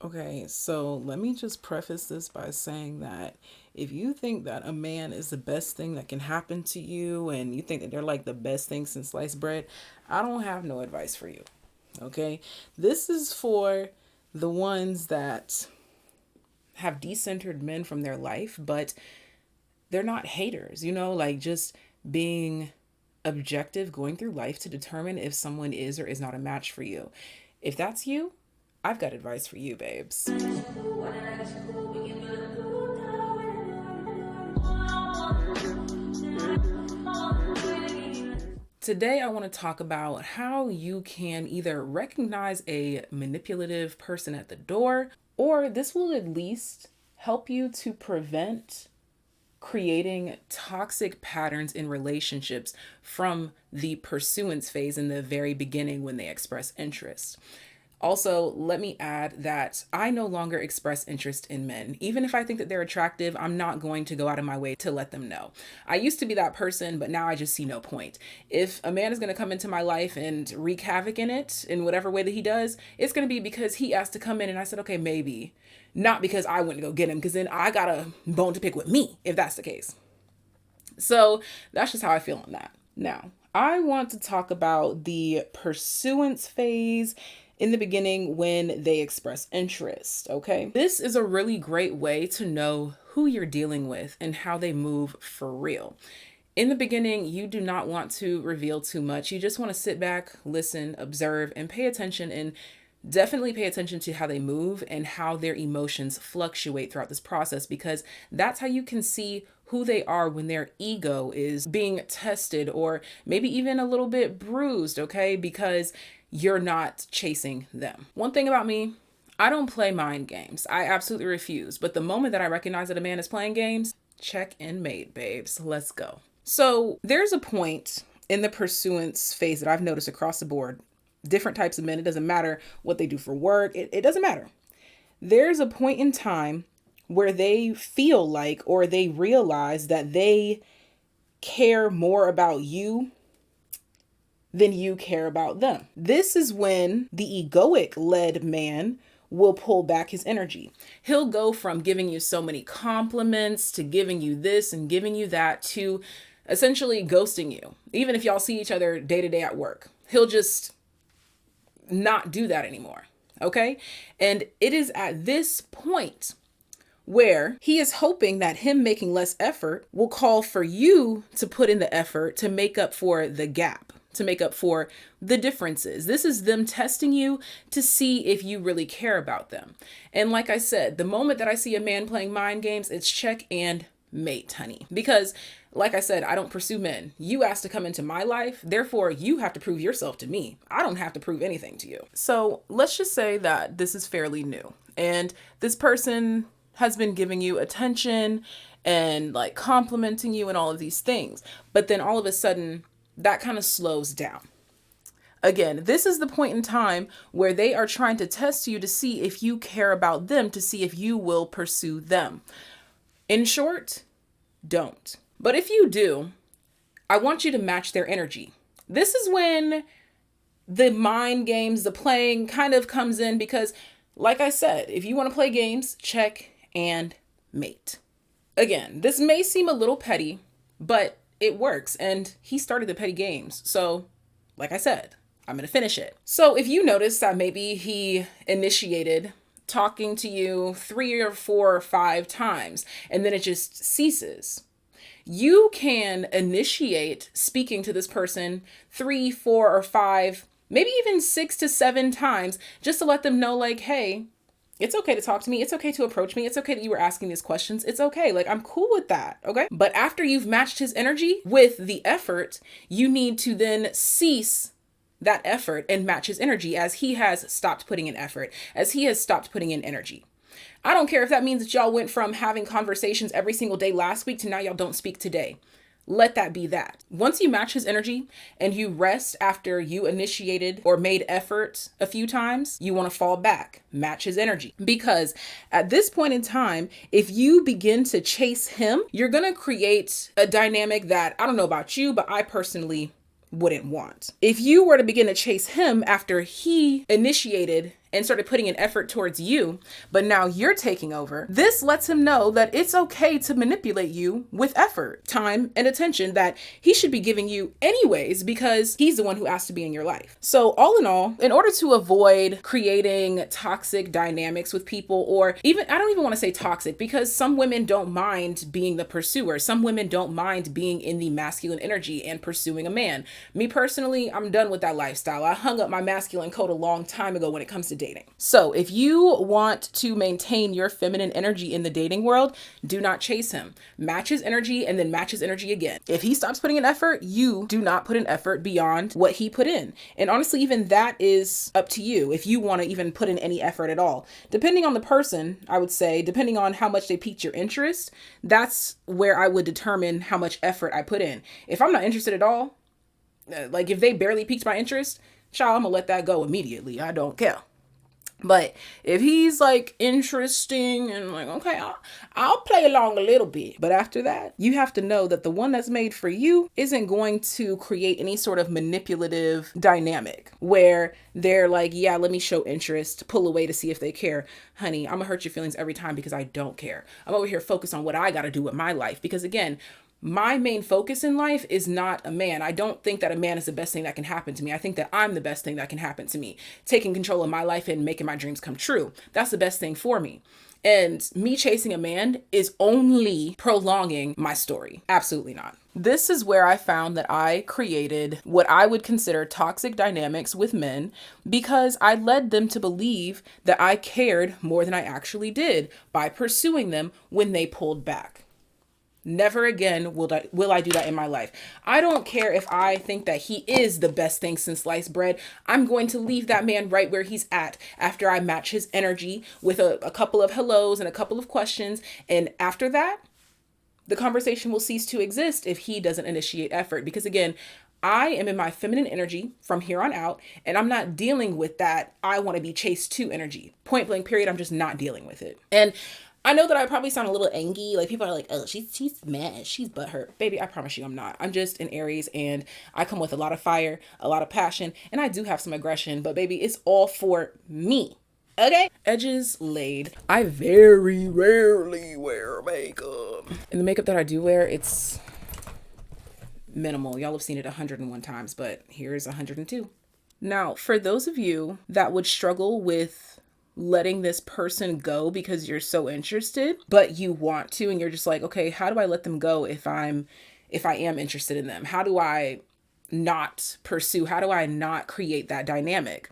Okay, so let me just preface this by saying that if you think that a man is the best thing that can happen to you and you think that they're like the best thing since sliced bread, I don't have no advice for you. Okay, this is for the ones that have decentered men from their life, but they're not haters, like just being objective, going through life to determine if someone is or is not a match for you. If that's you, I've got advice for you, babes. Today, I want to talk about how you can either recognize a manipulative person at the door, or this will at least help you to prevent creating toxic patterns in relationships from the pursuance phase in the very beginning when they express interest. Also, let me add that I no longer express interest in men. Even if I think that they're attractive, I'm not going to go out of my way to let them know. I used to be that person, but now I just see no point. If a man is going to come into my life and wreak havoc in it in whatever way that he does, it's going to be because he asked to come in and I said, okay, maybe. Not because I went to go get him, because then I got a bone to pick with me, if that's the case. So that's just how I feel on that. Now, I want to talk about the pursuance phase in the beginning when they express interest, okay? This is a really great way to know who you're dealing with and how they move for real. In the beginning, you do not want to reveal too much. You just want to sit back, listen, observe, and pay attention, and definitely pay attention to how they move and how their emotions fluctuate throughout this process, because that's how you can see who they are when their ego is being tested or maybe even a little bit bruised, okay? Because you're not chasing them. One thing about me, I don't play mind games. I absolutely refuse. But the moment that I recognize that a man is playing games, check and mate, babes. Let's go. So there's a point in the pursuance phase that I've noticed across the board. Different types of men, it doesn't matter what they do for work. It doesn't matter. There's a point in time where they feel like, or they realize that they care more about you than you care about them. This is when the egoic led man will pull back his energy. He'll go from giving you so many compliments to giving you this and giving you that to essentially ghosting you. Even if y'all see each other day to day at work, he'll just not do that anymore. Okay. And it is at this point where he is hoping that him making less effort will call for you to put in the effort to make up for the gap, to make up for the differences. This is them testing you to see if you really care about them. And like I said, the moment that I see a man playing mind games, it's check and mate, honey. Because like I said, I don't pursue men. You asked to come into my life. Therefore, you have to prove yourself to me. I don't have to prove anything to you. So let's just say that this is fairly new and this person has been giving you attention and like complimenting you and all of these things. But then all of a sudden that kind of slows down. Again, this is the point in time where they are trying to test you to see if you care about them, to see if you will pursue them. In short, don't. But if you do, I want you to match their energy. This is when the mind games, the playing kind of comes in, because like I said, if you want to play games, check and mate. Again, this may seem a little petty, but it works. And he started the petty games. So like I said, I'm going to finish it. So if you notice that maybe he initiated talking to you 3 or 4 or 5 times, and then it just ceases, you can initiate speaking to this person 3, 4, or 5, maybe even 6 to 7 times, just to let them know like, hey, it's okay to talk to me. It's okay to approach me. It's okay that you were asking these questions. It's okay. Like, I'm cool with that. Okay. But after you've matched his energy with the effort, you need to then cease that effort and match his energy as he has stopped putting in effort, as he has stopped putting in energy. I don't care if that means that y'all went from having conversations every single day last week to now y'all don't speak today. Let that be that. Once you match his energy and you rest after you initiated or made effort a few times, you want to fall back, match his energy. Because at this point in time, if you begin to chase him, you're going to create a dynamic that I don't know about you, but I personally wouldn't want. If you were to begin to chase him after he initiated and started putting an effort towards you, but now you're taking over, this lets him know that it's okay to manipulate you with effort, time, and attention that he should be giving you anyways, because he's the one who asked to be in your life. So all in all, in order to avoid creating toxic dynamics with people, or even, I don't even want to say toxic, because some women don't mind being the pursuer. Some women don't mind being in the masculine energy and pursuing a man. Me personally, I'm done with that lifestyle. I hung up my masculine coat a long time ago when it comes to dating. So if you want to maintain your feminine energy in the dating world, do not chase him. Match his energy and then match his energy again. If he stops putting an effort, you do not put an effort beyond what he put in. And honestly, even that is up to you if you want to even put in any effort at all. Depending on the person, I would say, depending on how much they piqued your interest, that's where I would determine how much effort I put in. If I'm not interested at all, like if they barely piqued my interest, child, I'm gonna let that go immediately. I don't care. But if he's like interesting and like, okay, I'll play along a little bit. But after that, you have to know that the one that's made for you isn't going to create any sort of manipulative dynamic where they're like, yeah, let me show interest, pull away to see if they care. Honey, I'm gonna hurt your feelings every time because I don't care. I'm over here focused on what I gotta do with my life. Because again, my main focus in life is not a man. I don't think that a man is the best thing that can happen to me. I think that I'm the best thing that can happen to me. Taking control of my life and making my dreams come true. That's the best thing for me. And me chasing a man is only prolonging my story. Absolutely not. This is where I found that I created what I would consider toxic dynamics with men because I led them to believe that I cared more than I actually did by pursuing them when they pulled back. Never again will I do that in my life. I don't care if I think that he is the best thing since sliced bread. I'm going to leave that man right where he's at after I match his energy with a couple of hellos and a couple of questions. And after that, the conversation will cease to exist if he doesn't initiate effort. Because again, I am in my feminine energy from here on out, and I'm not dealing with that I want to be chased to energy. Point blank period, I'm just not dealing with it. And I know that I probably sound a little angry. Like people are like, oh, she's mad. She's butthurt. Baby, I promise you I'm not. I'm just an Aries and I come with a lot of fire, a lot of passion, and I do have some aggression, but baby, it's all for me. Okay? Edges laid. I very rarely wear makeup. And the makeup that I do wear, it's minimal. Y'all have seen it 101 times, but here's 102. Now, for those of you that would struggle with letting this person go because you're so interested, but you want to, and you're just like, okay, how do I let them go if I am interested in them? How do I not pursue? How do I not create that dynamic?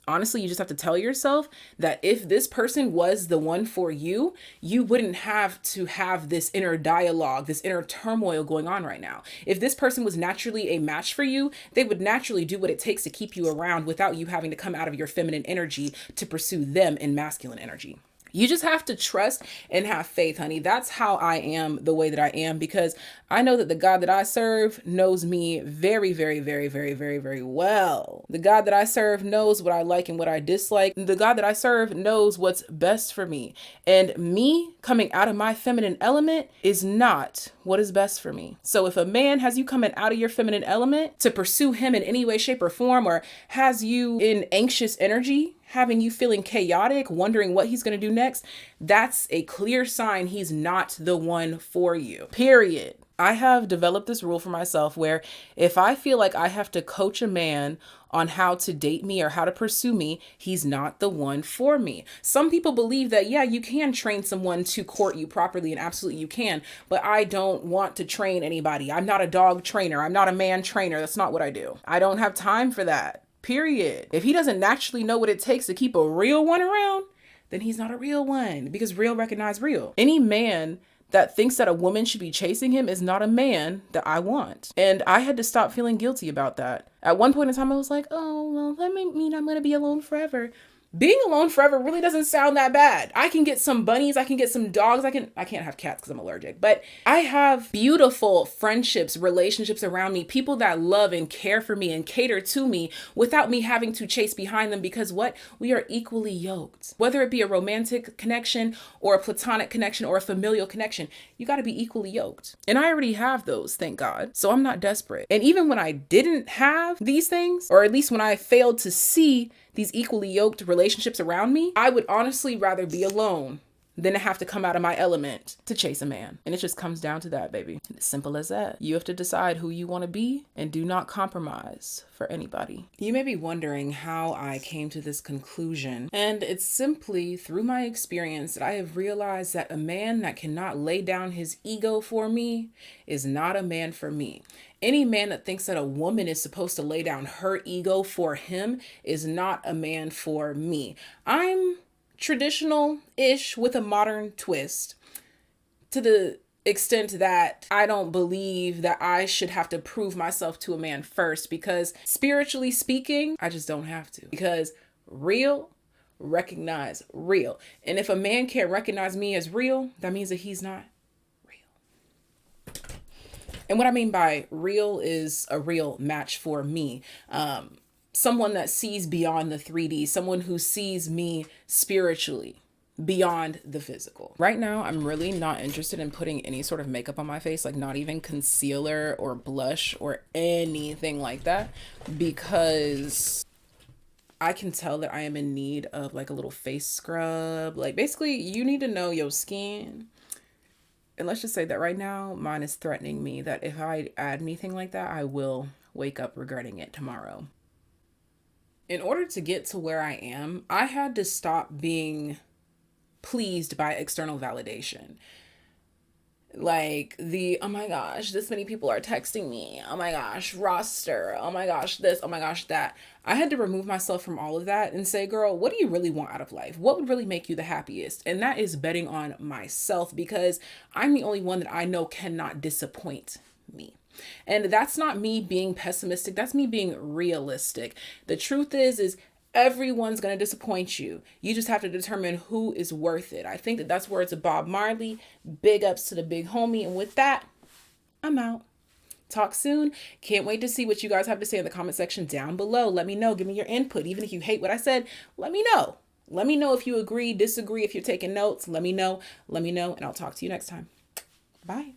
Honestly, you just have to tell yourself that if this person was the one for you, you wouldn't have to have this inner dialogue, this inner turmoil going on right now. If this person was naturally a match for you, they would naturally do what it takes to keep you around without you having to come out of your feminine energy to pursue them in masculine energy. You just have to trust and have faith, honey. That's how I am the way that I am, because I know that the God that I serve knows me very, very, very, very, very, very well. The God that I serve knows what I like and what I dislike. The God that I serve knows what's best for me. And me coming out of my feminine element is not what is best for me. So if a man has you coming out of your feminine element to pursue him in any way, shape, or form, or has you in anxious energy, having you feeling chaotic, wondering what he's going to do next, that's a clear sign he's not the one for you. Period. I have developed this rule for myself where if I feel like I have to coach a man on how to date me or how to pursue me, he's not the one for me. Some people believe that, yeah, you can train someone to court you properly, and absolutely you can, but I don't want to train anybody. I'm not a dog trainer. I'm not a man trainer. That's not what I do. I don't have time for that. Period. If he doesn't naturally know what it takes to keep a real one around, then he's not a real one, because real recognize real. Any man that thinks that a woman should be chasing him is not a man that I want. And I had to stop feeling guilty about that. At one point in time, I was like, oh, well, that might mean I'm going to be alone forever. Being alone forever really doesn't sound that bad. I can get some bunnies, I can get some dogs, I can't have cats because I'm allergic, but I have beautiful friendships, relationships around me, people that love and care for me and cater to me without me having to chase behind them, because we are equally yoked. Whether it be a romantic connection or a platonic connection or a familial connection, you got to be equally yoked. And I already have those, thank God. So I'm not desperate. And even when I didn't have these things, or at least when I failed to see these equally yoked relationships around me, I would honestly rather be alone than to have to come out of my element to chase a man. And it just comes down to that, baby. It's simple as that. You have to decide who you want to be and do not compromise for anybody. You may be wondering how I came to this conclusion. And it's simply through my experience that I have realized that a man that cannot lay down his ego for me is not a man for me. Any man that thinks that a woman is supposed to lay down her ego for him is not a man for me. I'm traditional-ish with a modern twist, to the extent that I don't believe that I should have to prove myself to a man first, because spiritually speaking, I just don't have to. Because real recognize real. And if a man can't recognize me as real, that means that he's not real. And what I mean by real is a real match for me. Someone that sees beyond the 3D, someone who sees me spiritually beyond the physical. Right now, I'm really not interested in putting any sort of makeup on my face, like not even concealer or blush or anything like that, because I can tell that I am in need of like a little face scrub. Like basically, you need to know your skin. And let's just say that right now, mine is threatening me that if I add anything like that, I will wake up regretting it tomorrow. In order to get to where I am, I had to stop being pleased by external validation. Like oh my gosh, this many people are texting me. Oh my gosh, roster. Oh my gosh, this. Oh my gosh, that. I had to remove myself from all of that and say, girl, what do you really want out of life? What would really make you the happiest? And that is betting on myself, because I'm the only one that I know cannot disappoint me. And that's not me being pessimistic. That's me being realistic. The truth is everyone's going to disappoint you. You just have to determine who is worth it. I think that that's words of Bob Marley. Big ups to the big homie. And with that, I'm out. Talk soon. Can't wait to see what you guys have to say in the comment section down below. Let me know. Give me your input. Even if you hate what I said, let me know. Let me know if you agree, disagree, if you're taking notes. Let me know. And I'll talk to you next time. Bye.